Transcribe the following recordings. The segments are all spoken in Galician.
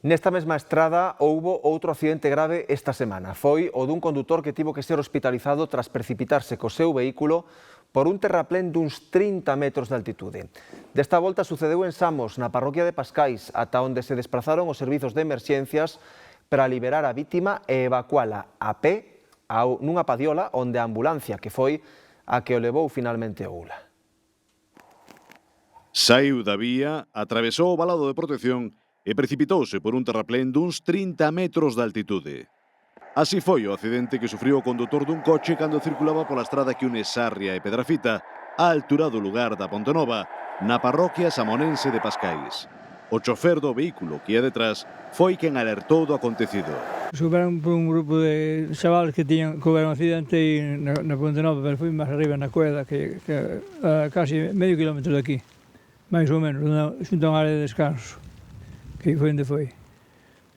Nesta mesma estrada houbo outro accidente grave esta semana. Foi o dun condutor que tivo que ser hospitalizado tras precipitarse co seu vehículo por un terraplén duns 30 metros de altitude. Desta volta sucedeu en Samos, na parroquia de Pascais, ata onde se desprazaron os servizos de emerxencias para liberar a vítima e evacuala a pé nunha padiola onde a ambulancia, que foi a que o levou finalmente a Oula. Saiu da vía, atravesou o valado de protección e precipitouse por un terraplén duns 30 metros de altitude. Así foi o accidente que sufriu o condutor dun coche cando circulaba pola estrada que une Sarria e Pedrafita, á altura do lugar da Pontenova, na parroquia samonense de Pascais. O chofer do vehículo que ia detrás foi quen alertou do acontecido. Superan por un grupo de chavales que houveron un accidente na Pontenova, pero foi máis arriba na Cueda, que a casi medio kilómetro de aquí, máis ou menos, xunto a unha área de descanso, que foi onde foi.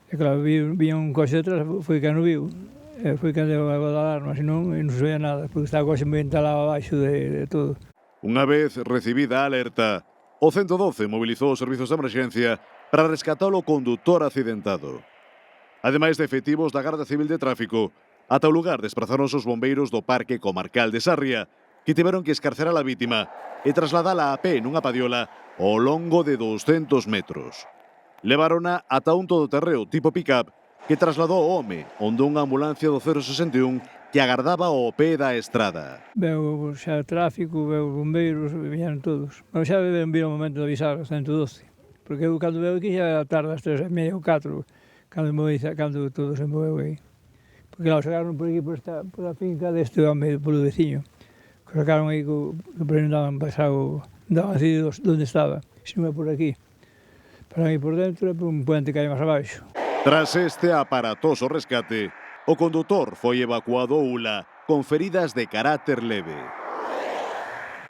E claro, vía un coche detrás, foi quen o viu, foi quen deu a voz de alarma, senón non se veía nada, porque estaba o coche moi entalado abaixo de todo. Unha vez recibida a alerta, o 112 mobilizou os servizos de emerxencia para rescatar o condutor accidentado. Ademais de efectivos da Garda Civil de Tráfico, ata o lugar desprazaronse os bombeiros do Parque Comarcal de Sarria, que tiveron que escarcerar a vítima e trasladala a pé nunha padiola ao longo de 200 metros. Levarona ata un todoterreo tipo pick-up que trasladou o home onde unha ambulancia do 061 que agardaba ao pé da estrada. Veu xa tráfico, veu bombeiros, viñeron todos. Pero xa vir o momento de avisar ao 112, porque eu cando veu aquí xa era tarde, as 3:30 ou 4, cando todo se moveu aí. Porque claro, sacaron por aquí, por a finca deste home, polo veciño. Que sacaron aí, que por aí non daban pasado, daban así onde estaba, sino por aquí. Para aí por dentro e por un puente que hai máis abaixo. Tras este aparatoso rescate, o condutor foi evacuado a Oula con feridas de carácter leve.